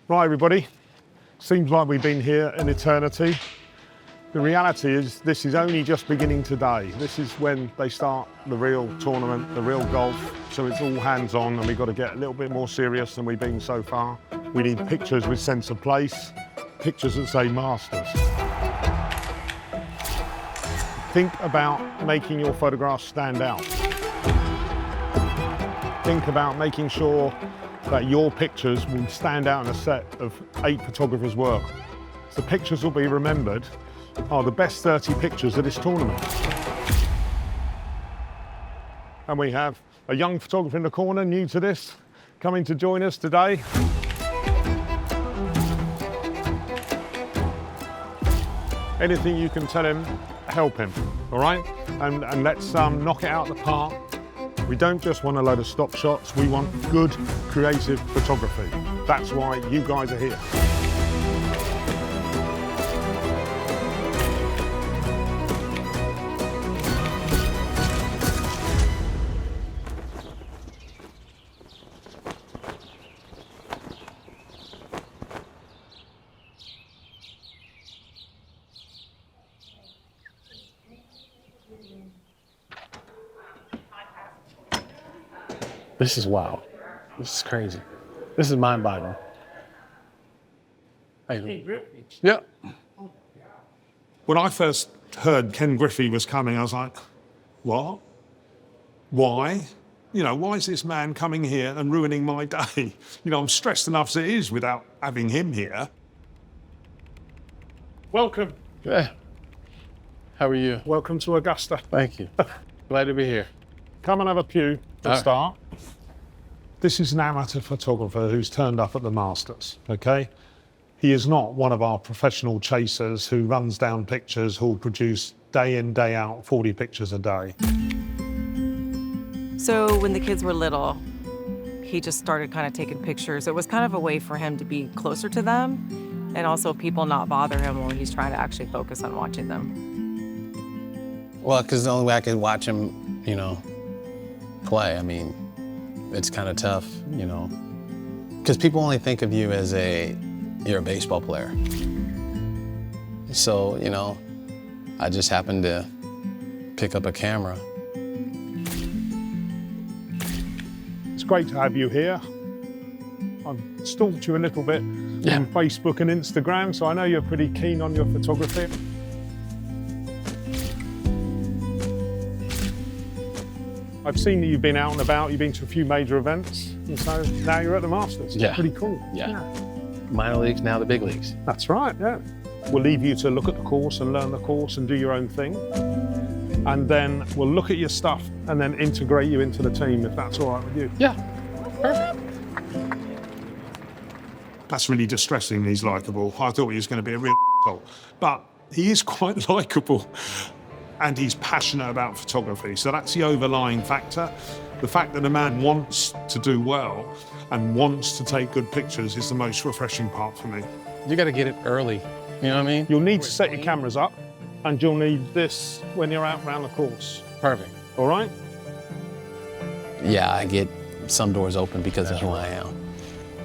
Right, everybody. Seems like we've been here an eternity. The reality is this is only just beginning today. This is when they start the real tournament, the real golf. So it's all hands on and we've got to get a little bit more serious than we've been so far. We need pictures with sense of place, pictures that say Masters. Think about making your photographs stand out. Think about making sure that your pictures will stand out in a set of 8 photographers' work. The pictures will be remembered are the best 30 pictures of this tournament. And we have a young photographer in the corner, new to this, coming to join us today. Anything you can tell him, help him, all right? And let's knock it out of the park. We don't just want a load of stop shots, we want good, creative photography. That's why you guys are here. This is wild. This is crazy. This is mind-boggling. Hey, yeah. When I first heard Ken Griffey was coming, I was like, what? Why? You know, why is this man coming here and ruining my day? You know, I'm stressed enough as it is without having him here. Welcome. Yeah. How are you? Welcome to Augusta. Thank you. Glad to be here. Come and have a pew to start. This is an amateur photographer who's turned up at the Masters, okay? He is not one of our professional chasers who runs down pictures, who'll produce day in, day out, 40 pictures a day. So when the kids were little, he just started kind of taking pictures. It was kind of a way for him to be closer to them and also people not bother him while he's trying to actually focus on watching them. Well, because the only way I could watch him, you know, play, I mean, it's kind of tough, you know, because people only think of you as you're a baseball player. So, you know, I just happened to pick up a camera. It's great to have you here. I've stalked you a little bit on Facebook and Instagram, so I know you're pretty keen on your photography. I've seen that you've been out and about, you've been to a few major events, and so now you're at the Masters. Yeah. Pretty cool. Yeah. Minor leagues, now the big leagues. That's right, yeah. We'll leave you to look at the course and learn the course and do your own thing. And then we'll look at your stuff and then integrate you into the team, if that's all right with you. Yeah, perfect. That's really distressing, he's likeable. I thought he was going to be a real asshole. But he is quite likeable. And he's passionate about photography. So that's the overlying factor. The fact that a man wants to do well and wants to take good pictures is the most refreshing part for me. You got to get it early, you know what I mean? You'll need to set your cameras up and you'll need this when you're out around the course. Perfect. All right? Yeah, I get some doors open because of who I am.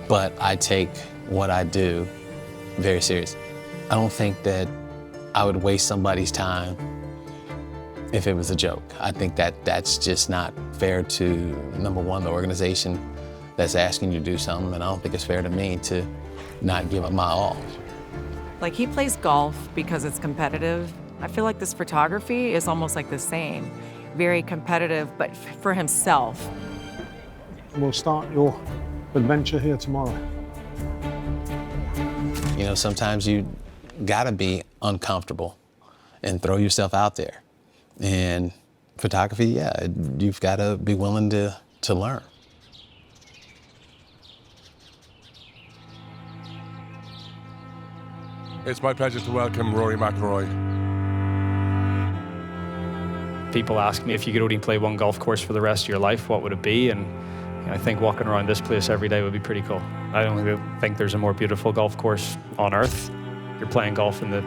But I take what I do very serious. I don't think that I would waste somebody's time if it was a joke. I think that that's just not fair to, number one, the organization that's asking you to do something, and I don't think it's fair to me to not give it my all. Like, he plays golf because it's competitive. I feel like this photography is almost like the same. Very competitive, but for himself. We'll start your adventure here tomorrow. You know, sometimes you gotta be uncomfortable and throw yourself out there. And photography, yeah, you've got to be willing to learn. It's my pleasure to welcome Rory McIlroy. People ask me if you could only play one golf course for the rest of your life, what would it be? And you know, I think walking around this place every day would be pretty cool. I don't think there's a more beautiful golf course on earth. You're playing golf in the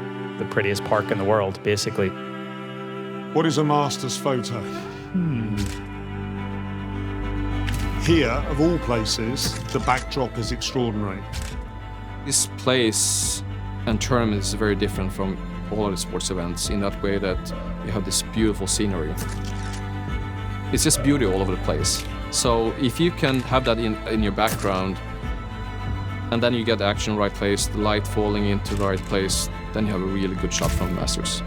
prettiest park in the world, basically. What is a Masters photo? Here, of all places, the backdrop is extraordinary. This place and tournament is very different from all of the sports events in that way that you have this beautiful scenery. It's just beauty all over the place. So if you can have that in your background, and then you get the action in the right place, the light falling into the right place, then you have a really good shot from the Masters.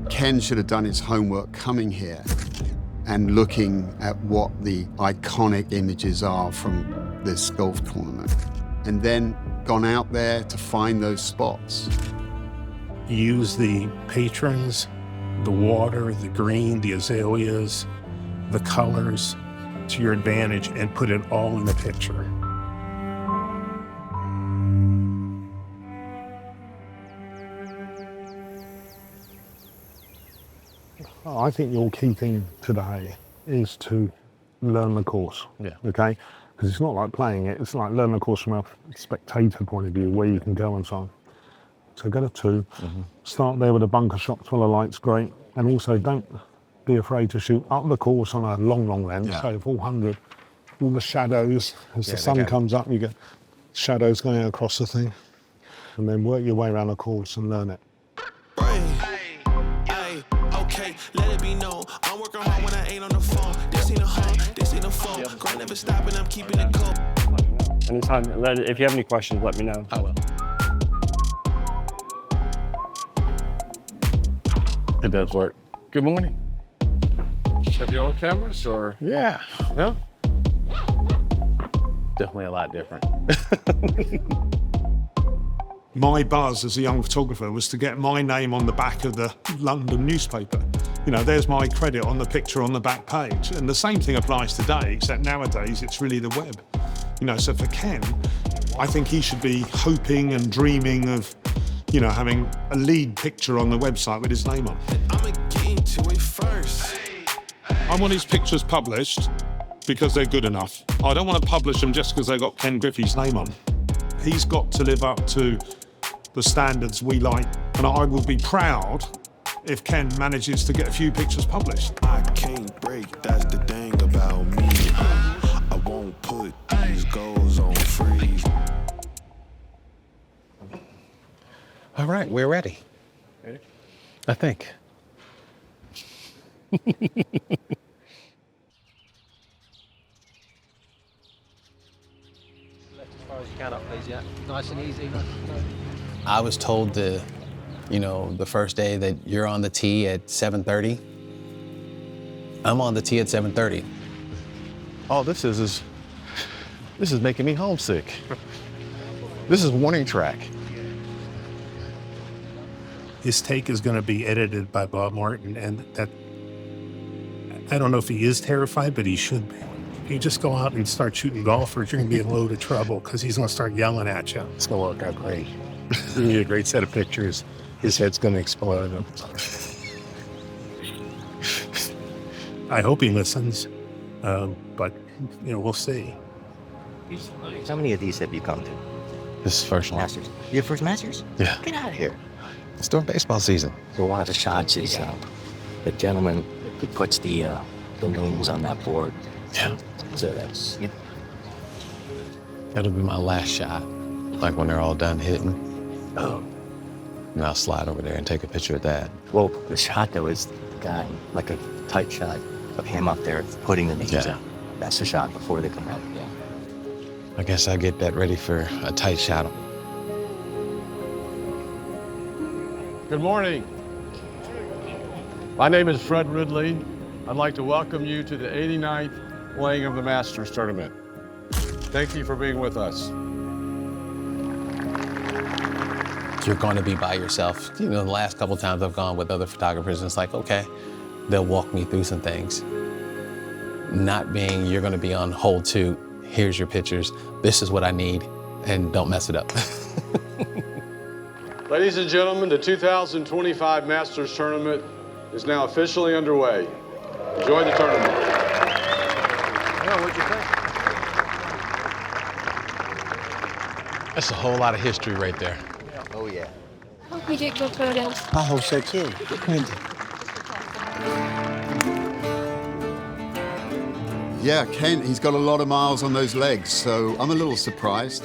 Ken should have done his homework coming here and looking at what the iconic images are from this golf tournament, and then gone out there to find those spots. Use the patrons, the water, the green, the azaleas, the colors to your advantage, and put it all in the picture. I think your key thing today is to learn the course. Yeah. Okay? Because it's not like playing it, it's like learning the course from a spectator point of view, where you can go and so on. So get a 2, start there with a bunker shot full of lights, great. And also don't be afraid to shoot up the course on a long, long lens, so 400, all the shadows, as the sun comes up, you get shadows going across the thing. And then work your way around the course and learn it. Okay, let it be known. I'm working hard when I ain't on the phone. This ain't a home, this ain't a phone. Grind never stopping, I'm keeping it cold. Anytime. If you have any questions, let me know. I will. It does work. Good morning. Have you on cameras or? Yeah. Yeah? Definitely a lot different. My buzz as a young photographer was to get my name on the back of the London newspaper. You know, there's my credit on the picture on the back page. And the same thing applies today, except nowadays it's really the web. You know, so for Ken, I think he should be hoping and dreaming of, you know, having a lead picture on the website with his name on. I'ma get into it first. I want his pictures published because they're good enough. I don't want to publish them just because they got Ken Griffey's name on. He's got to live up to the standards we like, and I would be proud if Ken manages to get a few pictures published. I can't break, that's the thing about me. I won't put these goals on freeze. All right, we're ready. Ready? I think. Nice and easy. I was told the first day that you're on the tee at 7:30. I'm on the tee at 7:30. All this is making me homesick. This is warning track. His take is going to be edited by Bob Martin, and that, I don't know if he is terrified, but he should be. If you just go out and start shooting golfers, you're going to be in a load of trouble because he's going to start yelling at you. It's going to work out great. You need a great set of pictures. His head's going to explode. I hope he listens, but we'll see. How many of these have you come to? This is first one. Masters. Your first Masters? Yeah. Get out of here. It's during baseball season. So one of the shots is the gentleman who puts the balloons on that board. Yeah. So that's That'll be my last shot, like when they're all done hitting. oh. And I'll slide over there and take a picture of that. Well, the shot though is the guy, like a tight shot of him up there putting the names out. That's the shot before they come out. Yeah. I guess I'll get that ready for a tight shot. Good morning. My name is Fred Ridley. I'd like to welcome you to the 89th playing of the Masters Tournament. Thank you for being with us. You're going to be by yourself. The last couple times I've gone with other photographers, and it's like, okay, they'll walk me through some things. Not being, you're going to be on hole 2, here's your pictures, this is what I need, and don't mess it up. Ladies and gentlemen, the 2025 Masters Tournament is now officially underway. Enjoy the tournament. What'd you think? That's a whole lot of history right there. Oh, yeah. Hope we get good photos. I hope so, too. Yeah, Ken, he's got a lot of miles on those legs, so I'm a little surprised.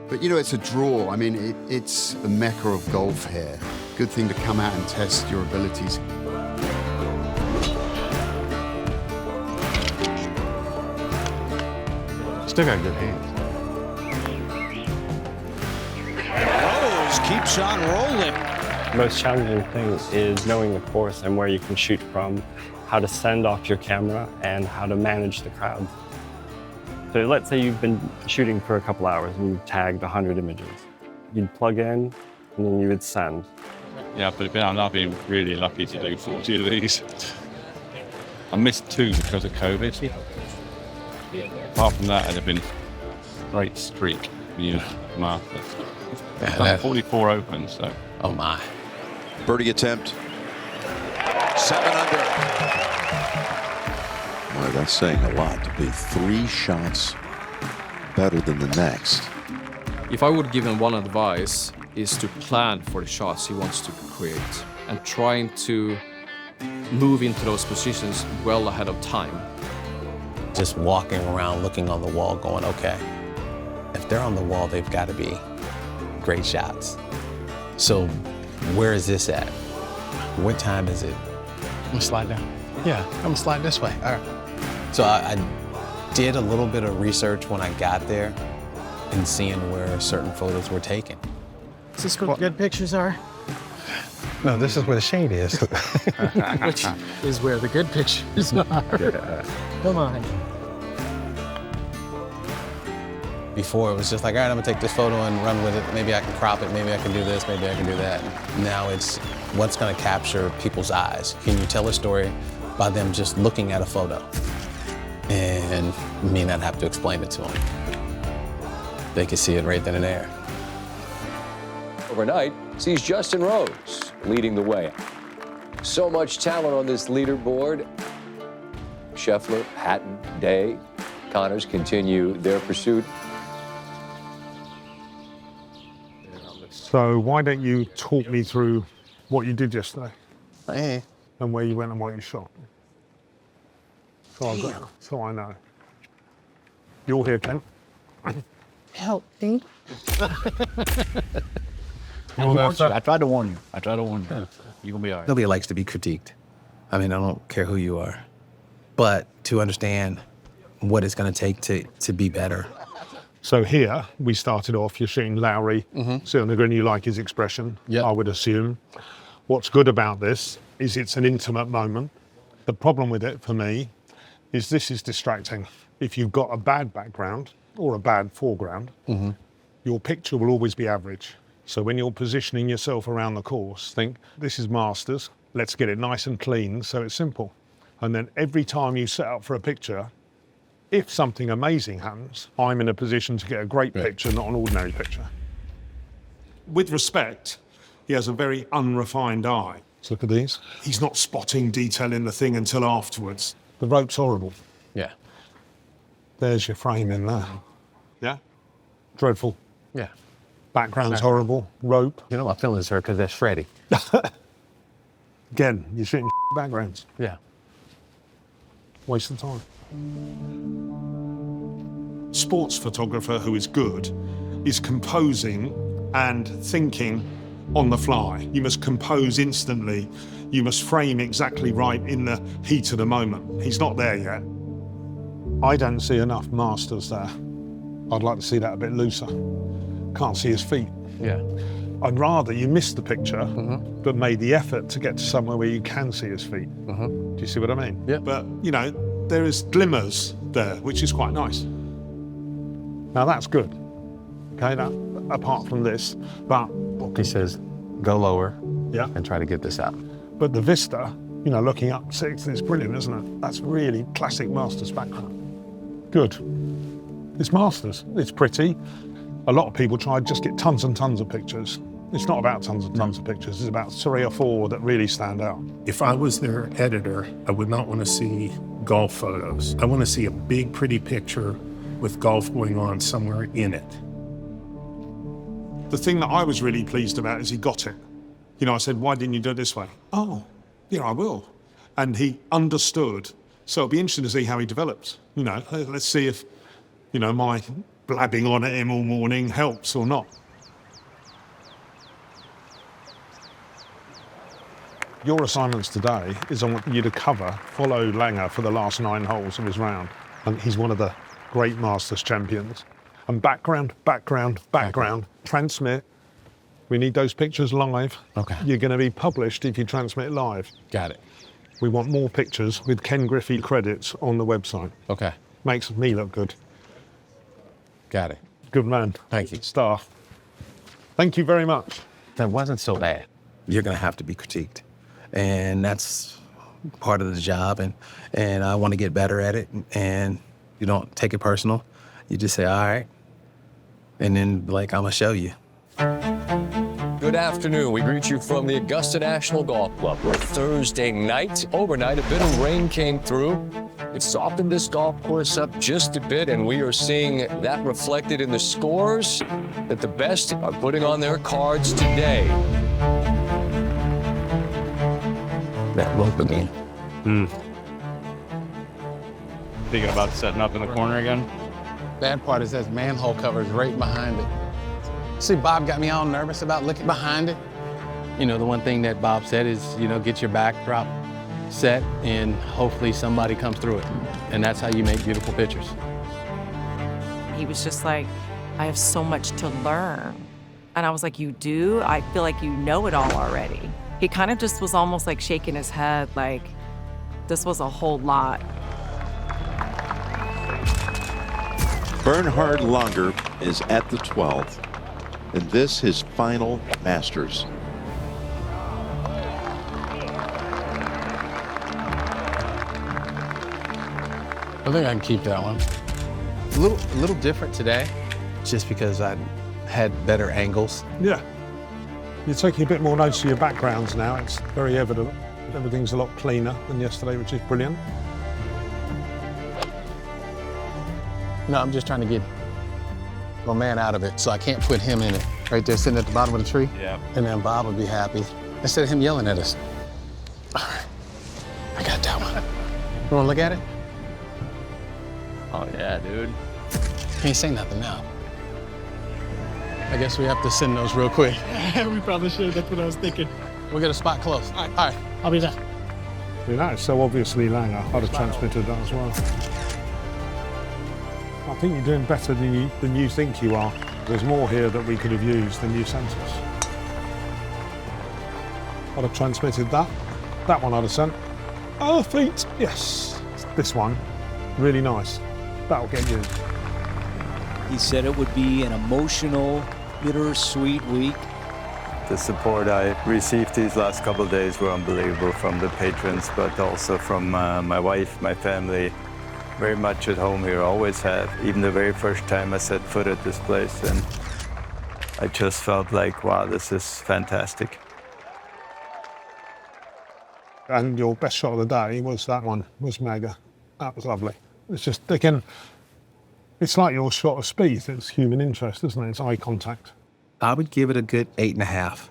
But, you know, it's a draw. I mean, it's the mecca of golf here. Good thing to come out and test your abilities. Still got good hands. Rose keeps on rolling. The most challenging thing is knowing the course and where you can shoot from, how to send off your camera, and how to manage the crowd. So let's say you've been shooting for a couple hours and you've tagged 100 images. You'd plug in and then you would send. Yeah, but I've been really lucky to do 40 of these. I missed 2 because of COVID. Apart from that, it'd have been a great streak for you, Martha. I've done 44 opens, so. Oh my. Birdie attempt. 7 under. Boy, that's saying a lot to be 3 shots better than the next. If I would give him one advice, is to plan for the shots he wants to create and trying to move into those positions well ahead of time. Just walking around looking on the wall going, okay, if they're on the wall, they've got to be great shots. So where is this at? What time is it? I'm gonna slide down. Yeah, I'm gonna slide this way. All right. So I did a little bit of research when I got there and seeing where certain photos were taken. Is this where good pictures are? No, this is where the shade is. Which is where the good pictures are. Yeah. Come on. Before it was just like, all right, I'm gonna take this photo and run with it. Maybe I can crop it, maybe I can do this, maybe I can do that. Now it's what's gonna capture people's eyes. Can you tell a story by them just looking at a photo? And me not have to explain it to them. They can see it right then and there. Overnight sees Justin Rose leading the way. So much talent on this leaderboard. Scheffler, Hatton, Day, Connors continue their pursuit. So why don't you talk me through what you did yesterday? Hey. And where you went and what you shot. So I know. You're here, Ken. Help me. I tried to warn you. You're gonna be all right. Nobody likes to be critiqued. I mean, I don't care who you are. But to understand what it's gonna take to be better. So here, we started off, you're shooting Lowry, sit on the green, you like his expression, I would assume. What's good about this is it's an intimate moment. The problem with it, for me, is this is distracting. If you've got a bad background or a bad foreground, your picture will always be average. So when you're positioning yourself around the course, think, this is Masters, let's get it nice and clean, so it's simple. And then every time you set up for a picture, if something amazing happens, I'm in a position to get a great picture, not an ordinary picture. With respect, he has a very unrefined eye. Let's look at these. He's not spotting detail in the thing until afterwards. The rope's horrible. Yeah. There's your frame in there. Yeah? Dreadful. Yeah. Background's horrible. Rope. You know, my feelings hurt because that's Freddie. Again, you're shooting backgrounds. Yeah. Waste of time. Sports photographer who is good is composing and thinking on the fly. You must compose instantly. You must frame exactly right in the heat of the moment. He's not there yet. I don't see enough Masters there. I'd like to see that a bit looser. Can't see his feet. Yeah. I'd rather you missed the picture, but made the effort to get to somewhere where you can see his feet. Do you see what I mean? Yeah. But, you know, there is glimmers there, which is quite nice. Now that's good, okay, that, apart from this, but... He says, go lower and try to get this out. But the vista, you know, looking up six, it's brilliant, isn't it? That's really classic Masters background. Good. It's Masters, it's pretty. A lot of people try to just get tons and tons of pictures. It's not about tons and tons of pictures, it's about 3 or 4 that really stand out. If I was their editor, I would not want to see golf photos. I want to see a big, pretty picture with golf going on somewhere in it. The thing that I was really pleased about is he got it. You know, I said, why didn't you do it this way? Oh, yeah, I will. And he understood So it'll be interesting to see how he develops. You know, let's see if, you know, my blabbing on at him all morning helps or not. Your assignments today is I want you to follow Langer for the last 9 holes of his round. And he's one of the great Masters champions. And background, transmit. We need those pictures live. Okay. You're going to be published if you transmit live. Got it. We want more pictures with Ken Griffey credits on the website. Okay. Makes me look good. Got it. Good man. Thank you. Star. Thank you very much. That wasn't so bad. You're going to have to be critiqued. And that's part of the job. And I want to get better at it. And you don't take it personal. You just say, all right. And then, like, I'm going to show you. Good afternoon. We greet you from the Augusta National Golf Club, where Thursday night, overnight, a bit of rain came through. It softened this golf course up just a bit, and we are seeing that reflected in the scores that the best are putting on their cards today. That look again. Thinking about setting up in the corner again? Bad part is that manhole cover is right behind it. See, Bob got me all nervous about looking behind it. You know, the one thing that Bob said is, you know, get your backdrop set and hopefully somebody comes through it. And that's how you make beautiful pictures. He was just like, I have so much to learn. And I was like, you do? I feel like you know it all already. He kind of just was almost like shaking his head, like this was a whole lot. Bernhard Langer is at the 12th, and this his final Masters. I think I can keep that one. A little different today, just because I had better angles. Yeah. You're taking a bit more notice of your backgrounds now. It's very evident. Everything's a lot cleaner than yesterday, which is brilliant. No, I'm just trying to get my man out of it, so I can't put him in it. Right there, sitting at the bottom of the tree. Yeah. And then Bob would be happy. Instead of him yelling at us. All right, I got that one. You wanna look at it? Oh, yeah, dude. He ain't saying nothing now. I guess we have to send those real quick. We probably should. That's what I was thinking. We'll get a spot close. All right. I'll be there. You know, so obviously Langer, I'd have transmitted that as well. I think you're doing better than you think you are. There's more here that we could have used than you sent us. I'd have transmitted that. That one I'd have sent. Oh, feet, yes. This one, really nice. That'll get used. He said it would be an emotional, bittersweet week. The support I received these last couple of days were unbelievable from the patrons, but also from my wife, my family. Very much at home here, always have. Even the very first time I set foot at this place, and I just felt like, wow, this is fantastic. And your best shot of the day was that one, was mega. That was lovely. It's just, again, it's like your shot of speed. It's human interest, isn't it? It's eye contact. I would give it a good 8.5,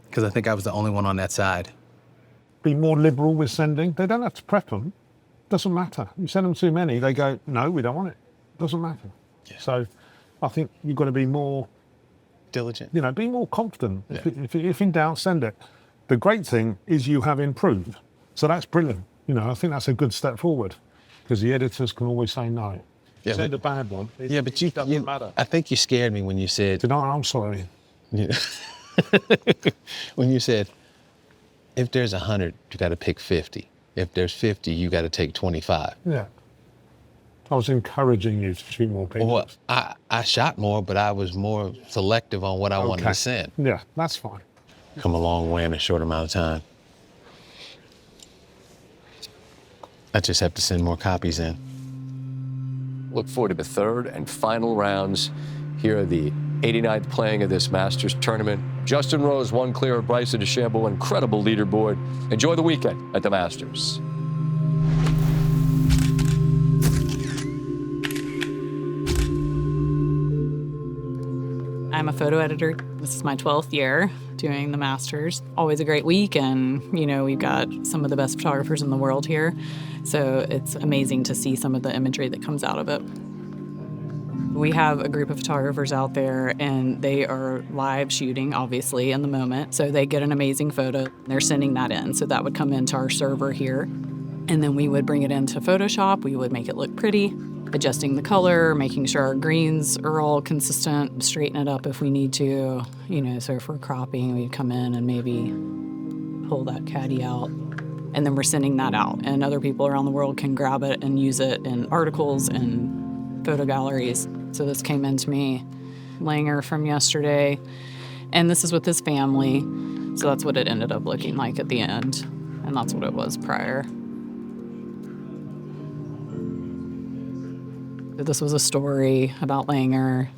because I think I was the only one on that side. Be more liberal with sending. They don't have to prep them. Doesn't matter. You send them too many, they go, no, we don't want it. Doesn't matter. Yeah. So I think you've got to be more diligent. You know, be more confident. Yeah. If in doubt, send it. The great thing is you have improved. So that's brilliant. You know, I think that's a good step forward, because the editors can always say no. Yeah, Send a bad one. Yeah, but you doesn't matter. I think you scared me when you said. Did I? I'm sorry. When you said, if there's 100, you got to pick 50. If there's 50, you got to take 25. Yeah. I was encouraging you to shoot more people. Well, I shot more, but I was more selective on what I wanted to send. Yeah, that's fine. Come a long way in a short amount of time. I just have to send more copies in. Look forward to the third and final rounds. Here are the 89th playing of this Masters tournament. Justin Rose, one clear of Bryson DeChambeau. Incredible leaderboard. Enjoy the weekend at the Masters. I'm a photo editor. This is my 12th year doing the Masters. Always a great week, and we've got some of the best photographers in the world here. So it's amazing to see some of the imagery that comes out of it. We have a group of photographers out there, and they are live shooting, obviously, in the moment. So they get an amazing photo. They're sending that in. So that would come into our server here. And then we would bring it into Photoshop. We would make it look pretty, adjusting the color, making sure our greens are all consistent, straighten it up if we need to. So if we're cropping, we'd come in and maybe pull that caddy out. And then we're sending that out. And other people around the world can grab it and use it in articles and photo galleries. So this came into me, Langer from yesterday, and this is with his family. So that's what it ended up looking like at the end, and that's what it was prior. This was a story about Langer,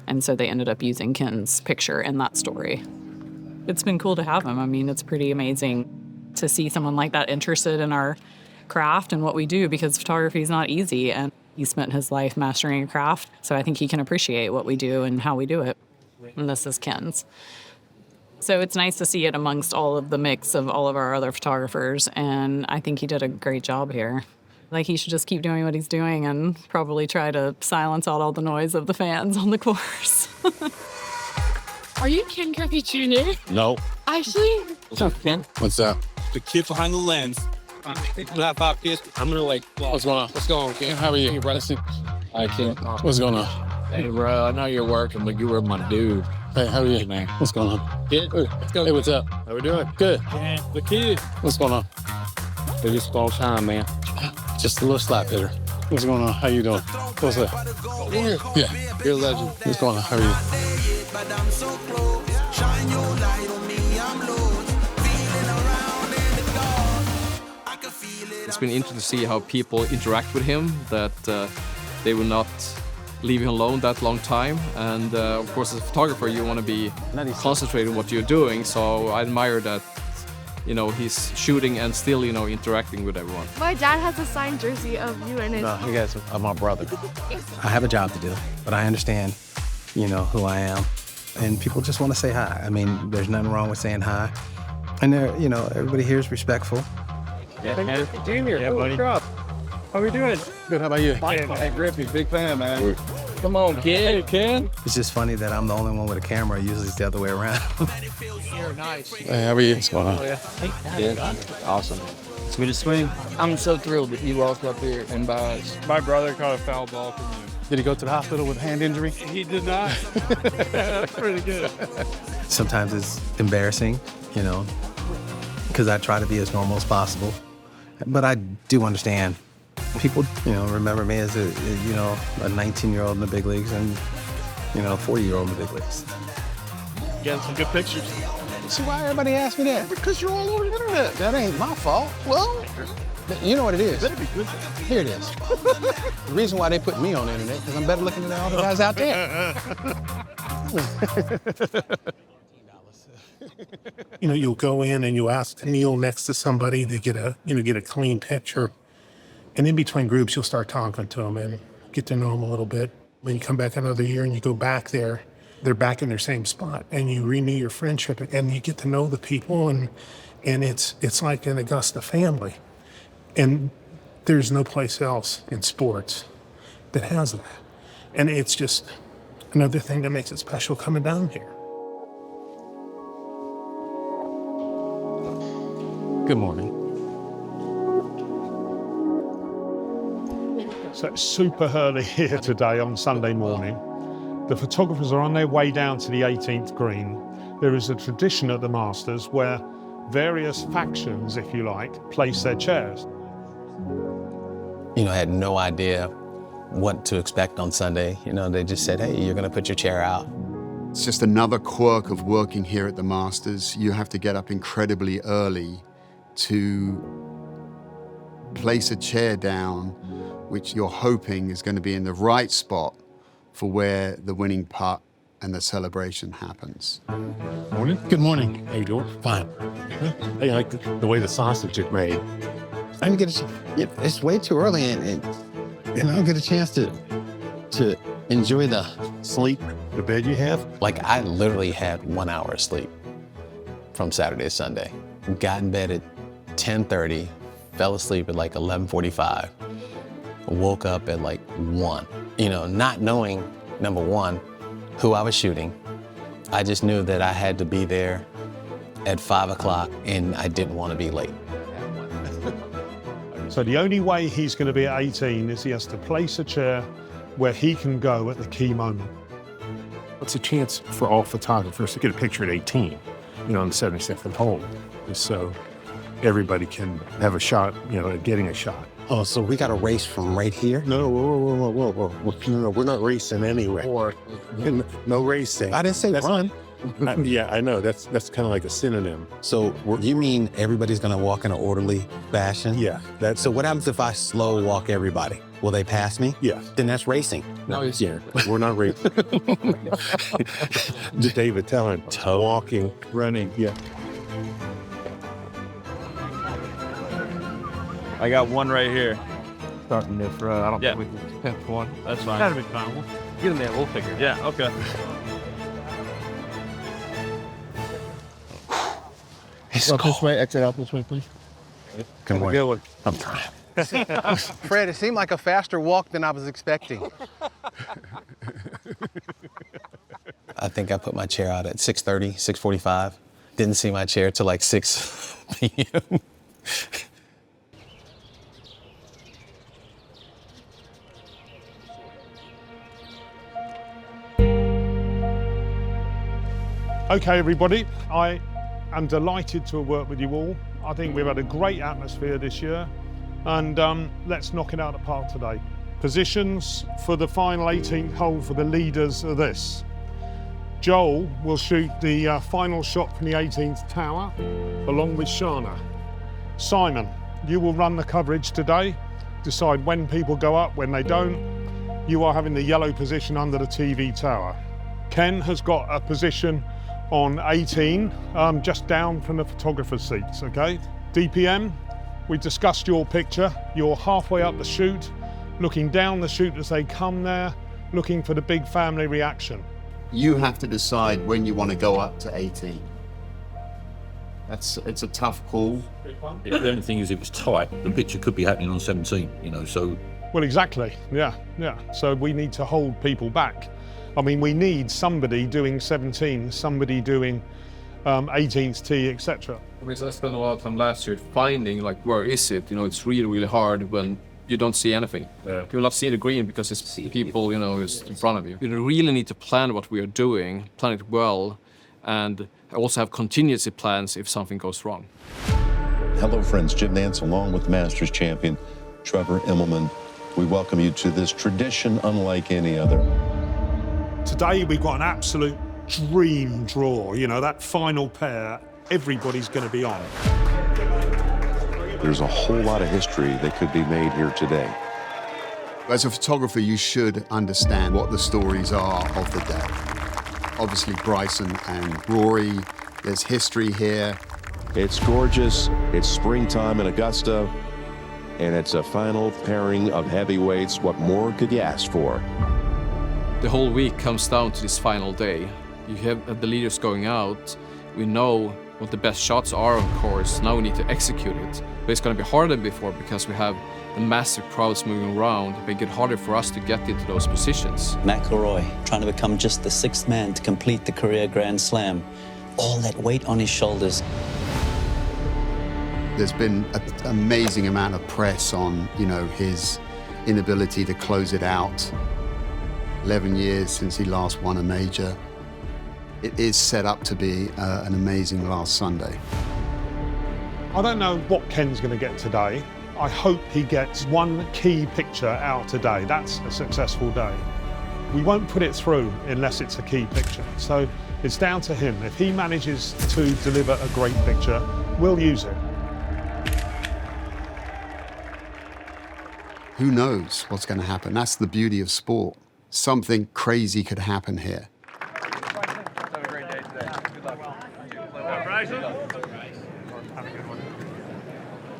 and so they ended up using Ken's picture in that story. It's been cool to have him. I mean, it's pretty amazing to see someone like that interested in our craft and what we do, because photography is not easy, and he spent his life mastering a craft, so I think he can appreciate what we do and how we do it. And this is Ken's. So it's nice to see it amongst all of the mix of all of our other photographers, and I think he did a great job here. Like, he should just keep doing what he's doing and probably try to silence out all the noise of the fans on the course. Are you Ken Griffey Jr.? No. Actually? What's up, Ken? What's up? The kid behind the lens. You have 5 kids. I'm gonna what's going on? What's going on, Ken? How are you? Hey, brother. Hi, Ken. What's going on? Hey, bro. I know you're working, but you were my dude. Hey, how are you, hey, man? What's going on? Kid, let's go. Hey, what's up? How we doing? Good. Yeah, the kid. What's going on? It's just all time, man. Just a little slap hitter. What's going on? How you doing? What's that? Yeah. You're a legend. What's going on? How are you? It's been interesting to see how people interact with him, that they will not leave him alone that long time. And of course, as a photographer, you want to be concentrating on what you're doing. So I admire that, he's shooting and still, interacting with everyone. My dad has a signed jersey of you and his... No, you guys are my brother. I have a job to do, but I understand, who I am. And people just want to say hi. I mean, there's nothing wrong with saying hi. And everybody here is respectful. Yeah, Ken Jr. Yeah, buddy. What's up? How we doing? Good, how about you? Hey, Griffey, big fan, man. Come on, kid. Hey, Ken. It's just funny that I'm the only one with a camera. Usually it's the other way around. You're nice. Hey, how are you? What's going on? Oh, yeah. Yeah. Awesome. Sweet to swing. I'm so thrilled that you walked up here and by us. My brother caught a foul ball from you. Did he go to the hospital with a hand injury? He did not. That's pretty good. Sometimes it's embarrassing, because I try to be as normal as possible. But I do understand. People, remember me as a 19-year-old in the big leagues and, a 40-year-old in the big leagues. Getting some good pictures. See why everybody asks me that? Because you're all over the internet. That ain't my fault. Well, you know what it is. Here it is. The reason why they put me on the internet, because I'm better looking than all the guys out there. You'll go in and you ask to kneel next to somebody to get a clean picture. And in between groups, you'll start talking to them and get to know them a little bit. When you come back another year and you go back there, they're back in their same spot, and you renew your friendship, and you get to know the people, and it's like an Augusta family. And there's no place else in sports that has that. And it's just another thing that makes it special coming down here. Good morning. So it's super early here today on Sunday morning. The photographers are on their way down to the 18th green. There is a tradition at the Masters where various factions, if you like, place their chairs. I had no idea what to expect on Sunday. They just said, hey, you're going to put your chair out. It's just another quirk of working here at the Masters. You have to get up incredibly early to place a chair down, which you're hoping is going to be in the right spot for where the winning putt and the celebration happens. Morning. Good morning. How you doing? Fine. Hey, I like the way the sausage is made. I didn't get it's way too early, and I don't get a chance to enjoy the sleep, the bed you have. Like, I literally had 1 hour of sleep. from Saturday to Sunday. Got in bed at 10:30, fell asleep at like 11:45, woke up at like 1. You know, not knowing, number one, who I was shooting. I just knew that I had to be there at 5 o'clock and I didn't want to be late. So the only way he's going to be at 18 is he has to place a chair where he can go at the key moment. It's a chance for all photographers to get a picture at 18, you know, on the 72nd hole, just so everybody can have a shot, you know, at getting a shot. Oh, so we got to race from right here? No, whoa. No, we're not racing anyway. No racing. I didn't say run. Yeah, I know. That's kind of like a synonym. So you mean everybody's going to walk in an orderly fashion? Yeah. So what happens if I slow walk everybody? Will they pass me? Yeah. Then that's racing. No, it's here. We're not racing. David, tell him. Walking, running, yeah. I got one right here. Starting this row. I don't Yeah. think we can pick one. That's fine. That'll be fine. We'll get in there. We'll figure it out. Yeah, okay. Go this way, exit out this way, please. Good morning. Good one. I'm trying. Fred, it seemed like a faster walk than I was expecting. I think I put my chair out at 6:30, 6:45. Didn't see my chair till like 6 p.m. Okay, everybody, I am delighted to have worked with you all. I think we've had a great atmosphere this year, and let's knock it out of the park today. Positions for the final 18th hole for the leaders are this. Joel will shoot the final shot from the 18th tower, along with Shana. Simon, you will run the coverage today, decide when people go up, when they don't. You are having the yellow position under the TV tower. Ken has got a position on 18, just down from the photographer's seats, okay? DPM, we discussed your picture. You're halfway up the chute, looking down the chute as they come there, looking for the big family reaction. You have to decide when you want to go up to 18. It's a tough call. The only thing is, if it's tight, the picture could be happening on 17, you know, so. Well, exactly, yeah. So we need to hold people back. I mean, we need somebody doing 17, somebody doing 18th tee, etc. Because I spent a lot of time last year finding, like, where is it? You know, it's really, really hard when you don't see anything. You will not see the green because it's people, you know, is in front of you. You really need to plan what we are doing, plan it well, and also have contingency plans if something goes wrong. Hello, friends. Jim Nance, along with Masters champion Trevor Immelman. We welcome you to this tradition unlike any other. Today we've got an absolute dream draw. You know, that final pair, everybody's going to be on. There's a whole lot of history that could be made here today. As a photographer, you should understand what the stories are of the day. Obviously, Bryson and Rory, there's history here. It's gorgeous, it's springtime in Augusta, and it's a final pairing of heavyweights. What more could you ask for? The whole week comes down to this final day. You have the leaders going out. We know what the best shots are, of course. Now we need to execute it. But it's going to be harder than before because we have the massive crowds moving around. It make it harder for us to get into those positions. McIlroy trying to become just the 6th man to complete the career Grand Slam. All that weight on his shoulders. There's been an amazing amount of press on, you know, his inability to close it out. 11 years since he last won a major. It is set up to be an amazing last Sunday. I don't know what Ken's going to get today. I hope he gets one key picture out today. That's a successful day. We won't put it through unless it's a key picture. So it's down to him. If he manages to deliver a great picture, we'll use it. Who knows what's going to happen? That's the beauty of sport. Something crazy could happen here. Have a great day today. Good luck.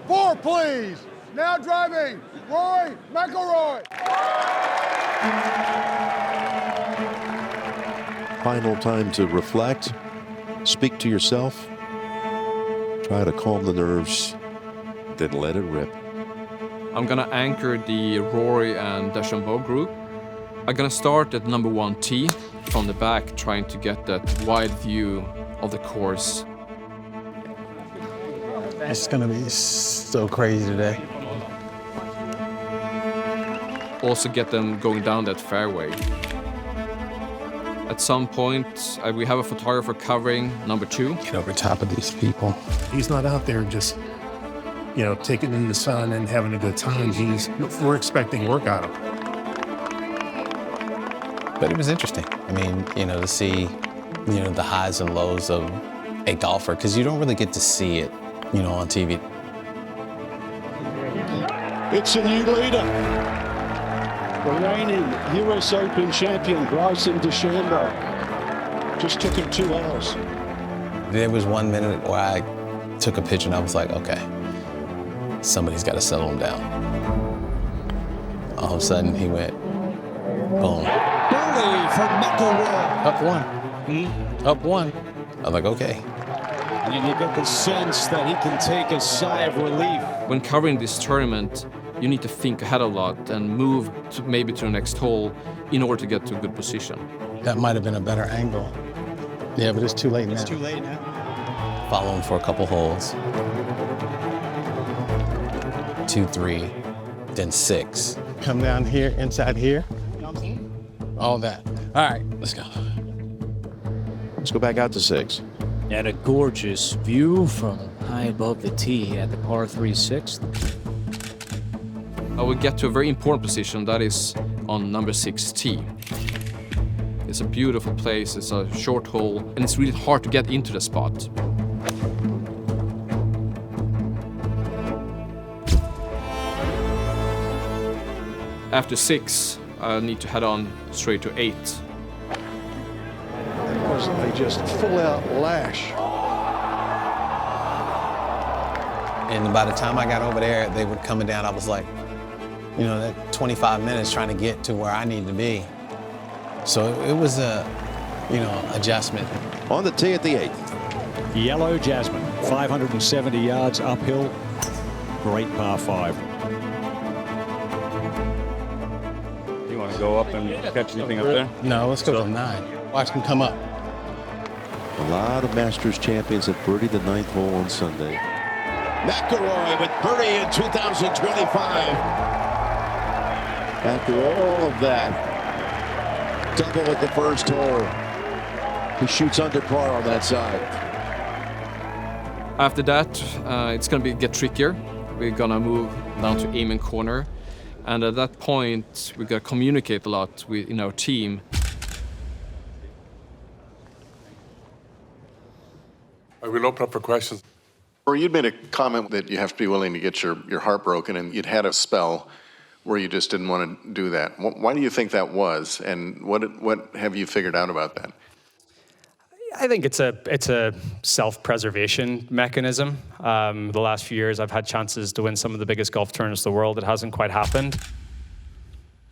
Four, please. Now driving. Roy McIlroy. Final time to reflect, speak to yourself, Try to calm the nerves, then let it rip. I'm gonna anchor the Rory and Deschambault group. I'm gonna start at number 1 tee from the back, trying to get that wide view of the course. It's gonna be so crazy today. Also get them going down that fairway. At some point, we have a photographer covering number 2. Get over top of these people. He's not out there just, taking in the sun and having a good time. We're expecting work out of him. But it was interesting. I mean, to see, the highs and lows of a golfer, because you don't really get to see it, on TV. It's a new leader. The reigning US Open champion, Bryson DeChambeau. Just took him 2 hours. There was 1 minute where I took a picture and I was like, okay, somebody's got to settle him down. All of a sudden, he went, boom. Birdie from McIlroy. Up 1. Up 1. I was like, okay. And you get the sense that he can take a sigh of relief. When covering this tournament, you need to think ahead a lot and move maybe to the next hole in order to get to a good position. That might have been a better angle. Yeah, but it's too late now. It's too late now. Follow him for a couple holes. 2, 3, then 6. Come down here, inside here. All that. All right, let's go. Let's go back out to 6. And a gorgeous view from high above the tee at the par 3 6th. I will get to a very important position, that is on number 6 tee. It's a beautiful place, it's a short hole, and it's really hard to get into the spot. After 6, I need to head on straight to 8. That was a just full-out lash. And by the time I got over there, they were coming down. I was like, that 25 minutes trying to get to where I need to be. So it was a, adjustment. On the tee at the 8th. Yellow Jasmine, 570 yards uphill. Great par 5. You want to go up and catch anything up there? No, let's go to 9. Watch them come up. A lot of Masters champions have birdied the 9th hole on Sunday. McIlroy with birdie in 2025. After all of that, double at the first hole. He shoots under par on that side. After that, it's going to get trickier. We're going to move down to aim and corner. And at that point, we're going to communicate a lot in our team. I will open up for questions. Or you'd made a comment that you have to be willing to get your heart broken, and you'd had a spell where you just didn't want to do that. Why do you think that was, and what have you figured out about that? I think it's a self-preservation mechanism. The last few years, I've had chances to win some of the biggest golf tournaments in the world. It hasn't quite happened.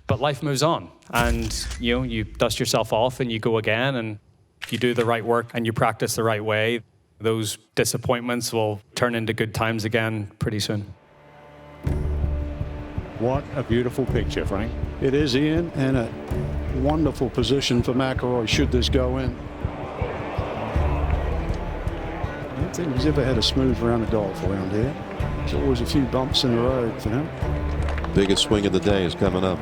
But life moves on, and you dust yourself off and you go again, and if you do the right work and you practice the right way, those disappointments will turn into good times again pretty soon. What a beautiful picture, Frank. It is, Ian, and a wonderful position for McIlroy should this go in. I don't think he's ever had a smooth round of golf around here. There's always a few bumps in the road for him. Biggest swing of the day is coming up.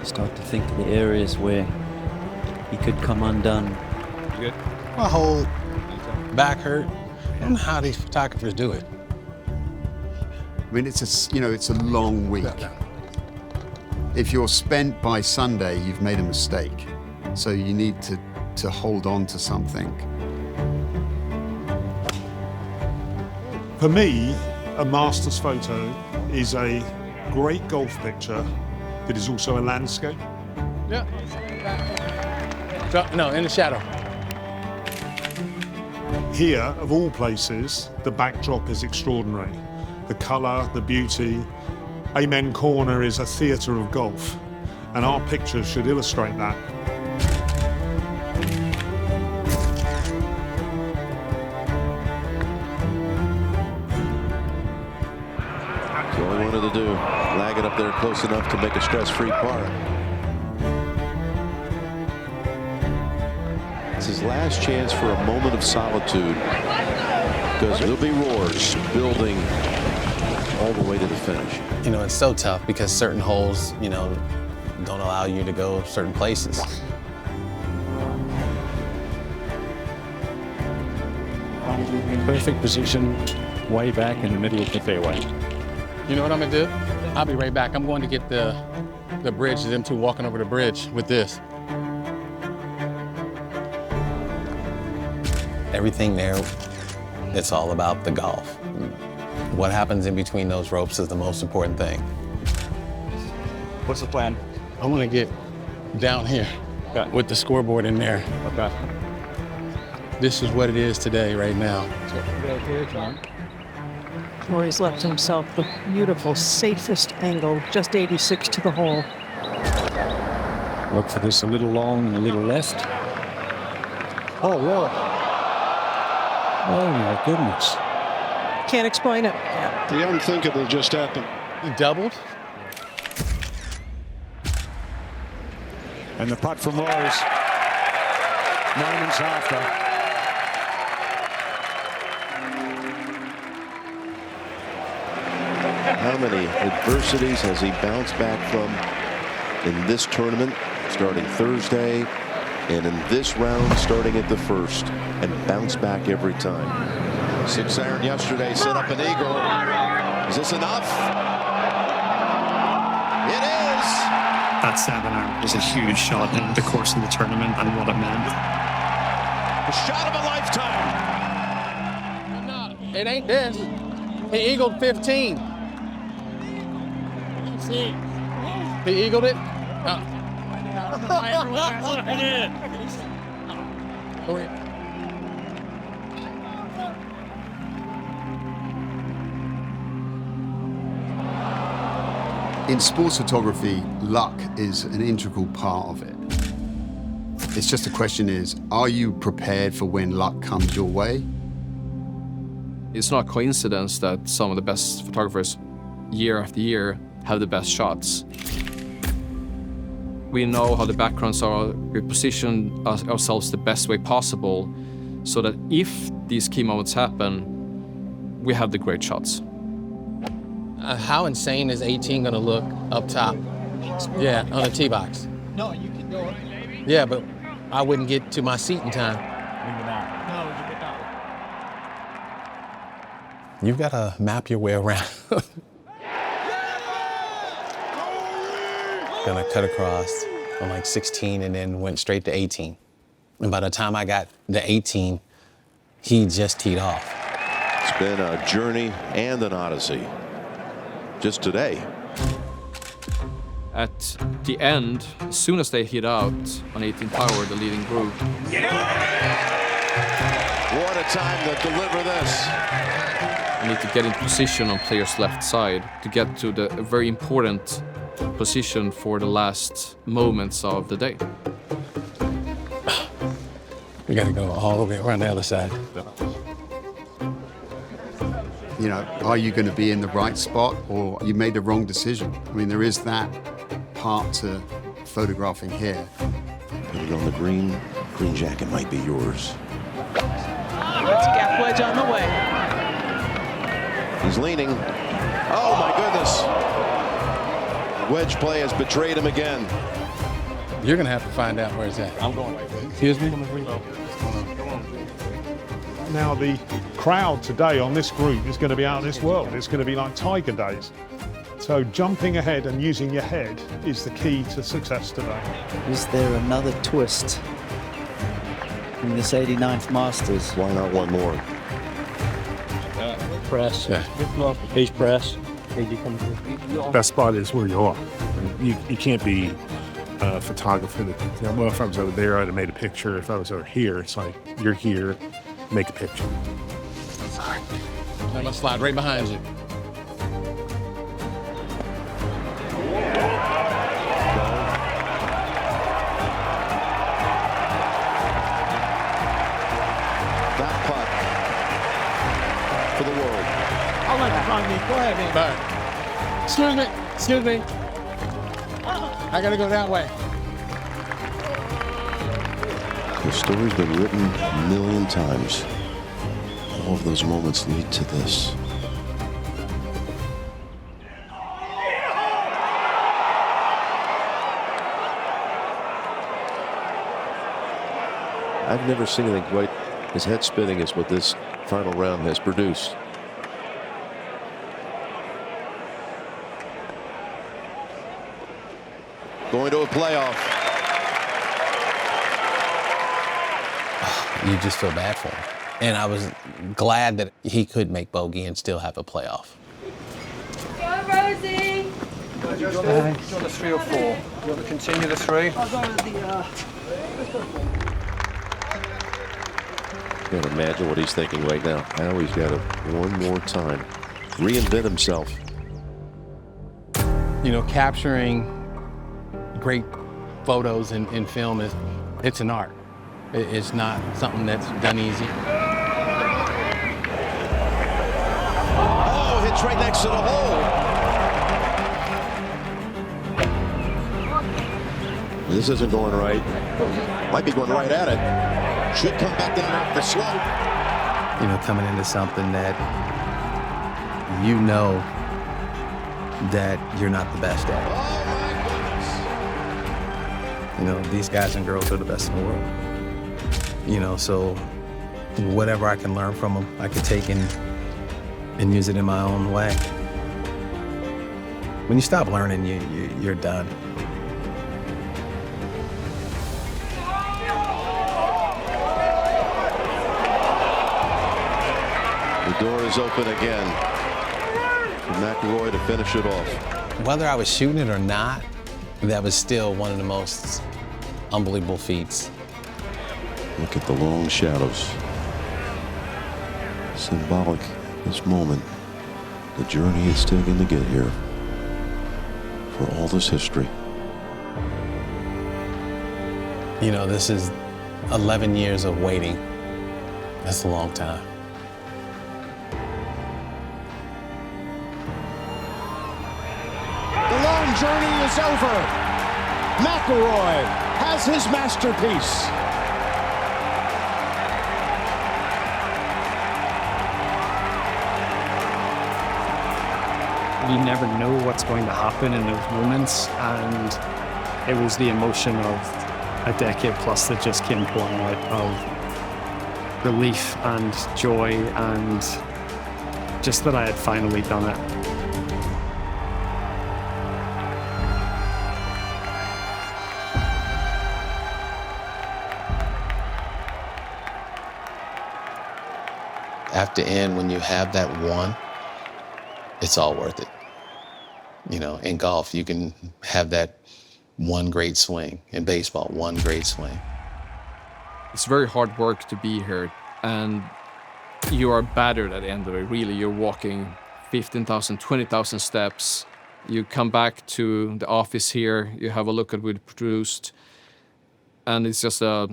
Start to think of the areas where he could come undone. You good? My whole back hurt. I don't know how these photographers do it. I mean, it's a long week. If you're spent by Sunday, you've made a mistake. So you need to hold on to something. For me, a Masters photo is a great golf picture that is also a landscape. Yeah. No, in the shadow. Here, of all places, the backdrop is extraordinary. The colour, the beauty. Amen Corner is a theatre of golf, and our pictures should illustrate that. That's all he wanted to do. Lag it up there close enough to make a stress-free par. It's his last chance for a moment of solitude, because there'll be roars building all the way to the finish. You know, it's so tough because certain holes, you know, don't allow you to go certain places. Perfect position, way back in the middle of the fairway. You know what I'm gonna do? I'll be right back. I'm going to get the bridge, them two walking over the bridge with this. Everything there, it's all about the golf. What happens in between those ropes is the most important thing. What's the plan? I want to get down here with the scoreboard in there. Okay. This is what it is today, right now. Rory's left himself the beautiful, safest angle, just 86 to the hole. Look for this a little long and a little left. Oh, really? Oh, my goodness. Can't explain it. The unthinkable just happened. He doubled. And the putt from Royce. Moments after. How many adversities has he bounced back from in this tournament, starting Thursday, and in this round, starting at the first, and bounced back every time? 6-iron yesterday, set up an eagle. Is this enough? It is! That 7-iron was a huge shot in the course of the tournament and what it meant. The shot of a lifetime! No, it ain't this. He eagled 15. He eagled it. In sports photography, luck is an integral part of it. It's just the question is, are you prepared for when luck comes your way? It's not a coincidence that some of the best photographers year after year have the best shots. We know how the backgrounds are. We position ourselves the best way possible so that if these key moments happen, we have the great shots. How insane is 18 gonna look up top? Yeah, on the tee box. No, you can go it. Yeah, but I wouldn't get to my seat in time. No, you get out. You've got to map your way around. Gonna cut across on like 16 and then went straight to 18. And by the time I got to 18, he just teed off. It's been a journey and an odyssey. Just today. At the end, as soon as they hit out on 18 power, the leading group. What a time to deliver this. I need to get in position on player's left side to get to the very important position for the last moments of the day. We gotta go all the way around the other side. You know, are you going to be in the right spot or you made the wrong decision? I mean, there is that part to photographing here. Put it on the green. Green jacket might be yours. It's gap wedge on the way. He's leaning. Oh, my goodness. Wedge play has betrayed him again. You're gonna have to find out where it's at. I'm going right there. Excuse me? Now the crowd today on this group is going to be out of this world. It's going to be like Tiger Days. So jumping ahead and using your head is the key to success today. Is there another twist in this 89th Masters? Why not one more? Press. Yeah. He's press. Best spot is where you are. You can't be a photographer that, well, if I was over there, I'd have made a picture. If I was over here, it's like, you're here, make a picture. Sorry. I'm gonna slide right behind you. That putt for the world. I'll let you find me. Go ahead, man. Bye. Excuse me. Excuse me. I gotta go that way. The story's been written a million times. All of those moments lead to this. I've never seen anything quite as head-spinning as what this final round has produced. Going to a playoff. You just feel bad for him. And I was glad that he could make bogey and still have a playoff. Go, Rosie! Do you want the 3 or 4? Do you want to continue the 3? I'll go with the, Can't imagine what he's thinking right now. Now he's got to one more time reinvent himself. You know, capturing great photos in film it's an art. It's not something that's done easy. Oh, hits right next to the hole. This isn't going right. Might be going right at it. Should come back down off the slope. You know, coming into something that you know that you're not the best at. You know, these guys and girls are the best in the world. You know, so whatever I can learn from them, I can take and use it in my own way. When you stop learning, you're done. The door is open again for McIlroy to finish it off. Whether I was shooting it or not, that was still one of the most unbelievable feats. Look at the long shadows. Symbolic, this moment, the journey it's taken to get here, for all this history. You know, this is 11 years of waiting. That's a long time. The long journey is over. McIlroy has his masterpiece. You never know what's going to happen in those moments, and it was the emotion of a decade plus that just came pouring out of relief and joy and just that I had finally done it. After end, when you have that one, it's all worth it. You know, in golf, you can have that one great swing. In baseball, one great swing. It's very hard work to be here, and you are battered at the end of it, really. You're walking 15,000, 20,000 steps. You come back to the office here, you have a look at what we produced, and it's just a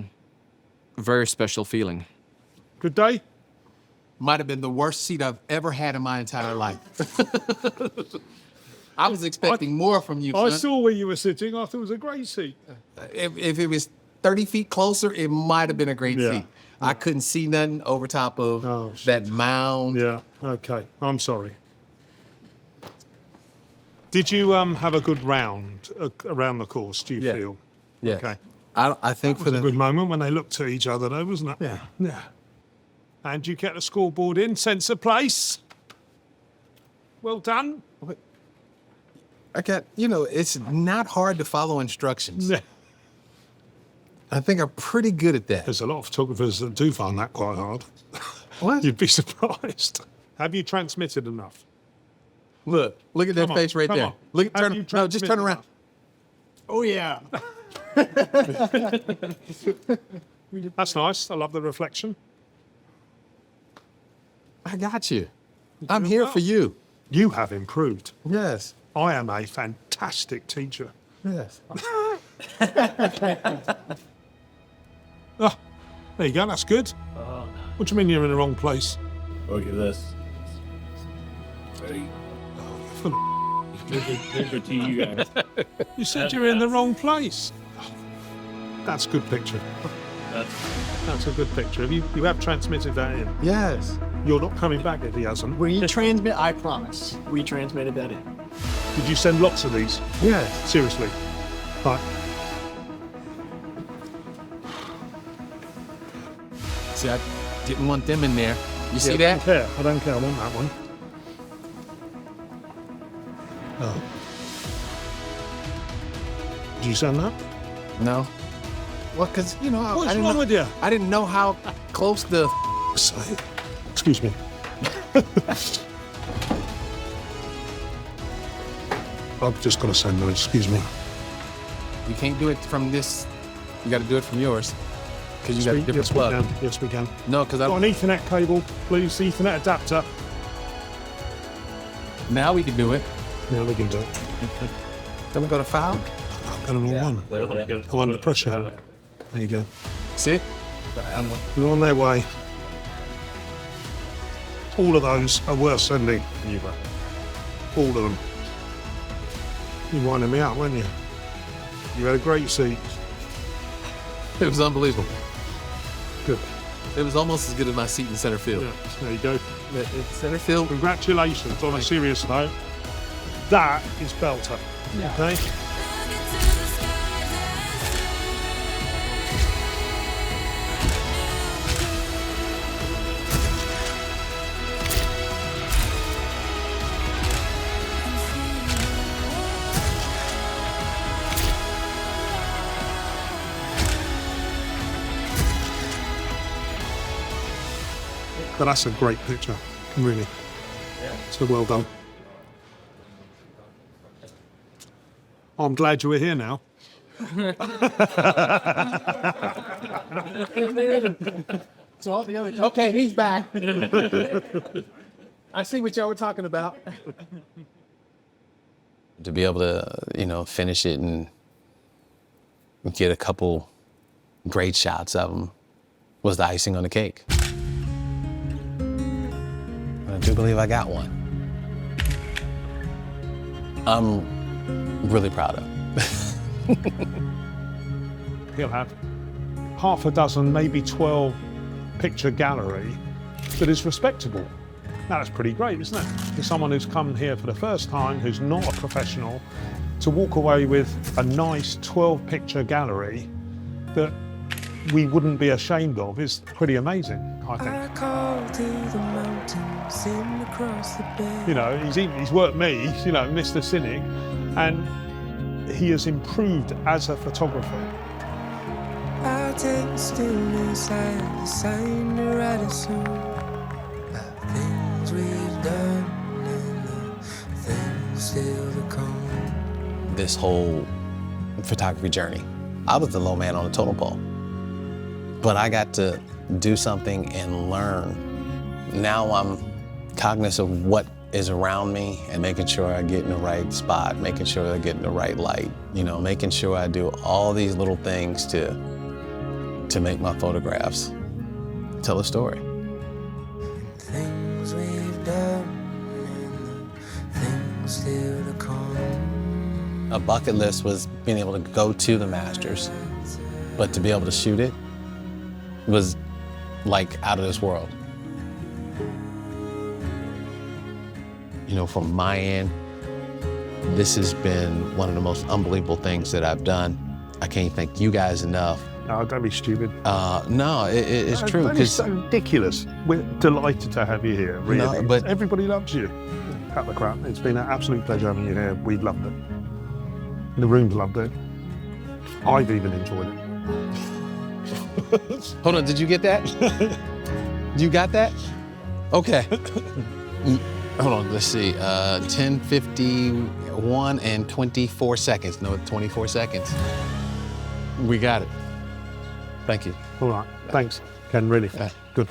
very special feeling. Good day? Might have been the worst seat I've ever had in my entire life. I was expecting more from you, I son. saw where you were sitting. I thought it was a great seat. If it was 30 feet closer, it might have been a great seat. I couldn't see nothing over top of that mound. Yeah, okay. I'm sorry. Did you have a good round around the course, do you feel? Yeah. Okay. I think That was a good moment when they looked at each other, though, wasn't it? Yeah. Yeah. And you get the scoreboard in, sense of place. Well done. You know, it's not hard to follow instructions. I think I'm pretty good at that. There's a lot of photographers that do find that quite hard. What? You'd be surprised. Have you transmitted enough? Look at that face right there. On. Look, just turn around. Oh, yeah. That's nice. I love the reflection. I got you. I'm here for you. You have improved. Yes. I am a fantastic teacher. Yes. Oh, there you go. That's good. What do you mean you're in the wrong place? Look at this. Ready? Full of Good to you guys. You said you're in the wrong place. That's a good picture. That's a good picture. You have transmitted that in? Yes. You're not coming back if he hasn't. Retransmit, I promise. Retransmitted that in. Did you send lots of these? Yes. Seriously? Right. See, I didn't want them in there. You see I that? don't care. I don't care. I want that one. Oh. Did you send that? No. Well, because, you know, What's I didn't wrong know, with you? I didn't know how close the... Excuse me. I've just got to send those. Excuse me. You can't do it from this. You got to do it from yours. Because you got a different plug. Yes, we can. No, because Got an Ethernet cable, please. Ethernet adapter. Now we can do it. Now we can do it. Then we go to file. I've got them all on. I'm under pressure. There you go. See? They're on their way. All of those are worth sending. All of them. You winded me up, weren't you? You had a great seat. It was unbelievable. Good. It was almost as good as my seat in center field. Yeah, there you go. Center field. Congratulations. On a serious note, that is belter. Yeah. Okay. But that's a great picture, really. So well done. I'm glad you were here now. So all the other. Okay, he's back. I see what y'all were talking about. To be able to, you know, finish it and get a couple great shots of them was the icing on the cake. I do believe I got one. I'm really proud of. He'll have half a dozen, maybe 12 picture gallery that is respectable. Now, that's pretty great, isn't it? For someone who's come here for the first time, who's not a professional, to walk away with a nice 12 picture gallery that we wouldn't be ashamed of is pretty amazing, I think. You know, he's worked me, you know, Mr. Cynic, and he has improved as a photographer. I'll take the stillness and design to write a song. The things we've done and the things still to come. This whole photography journey, I was the low man on the totem pole. But I got to do something and learn. Now I'm cognizant of what is around me and making sure I get in the right spot, making sure I get in the right light, you know, making sure I do all these little things to make my photographs tell a story. Things we've done and the things still to come. A bucket list was being able to go to the Masters, but to be able to shoot it was like out of this world. You know, from my end, this has been one of the most unbelievable things that I've done. I can't thank you guys enough. No, don't be stupid. No, it's true. It's so ridiculous. We're delighted to have you here, really. No, but everybody loves you. Cut the crap. It's been an absolute pleasure having you here. We've loved it. The room's loved it. I've even enjoyed it. Hold on, did you get that? You got that? Okay. Hold on, let's see. 10:51 and 24 seconds. No, 24 seconds. We got it. Thank you. All right. Thanks, Ken. Really. Good.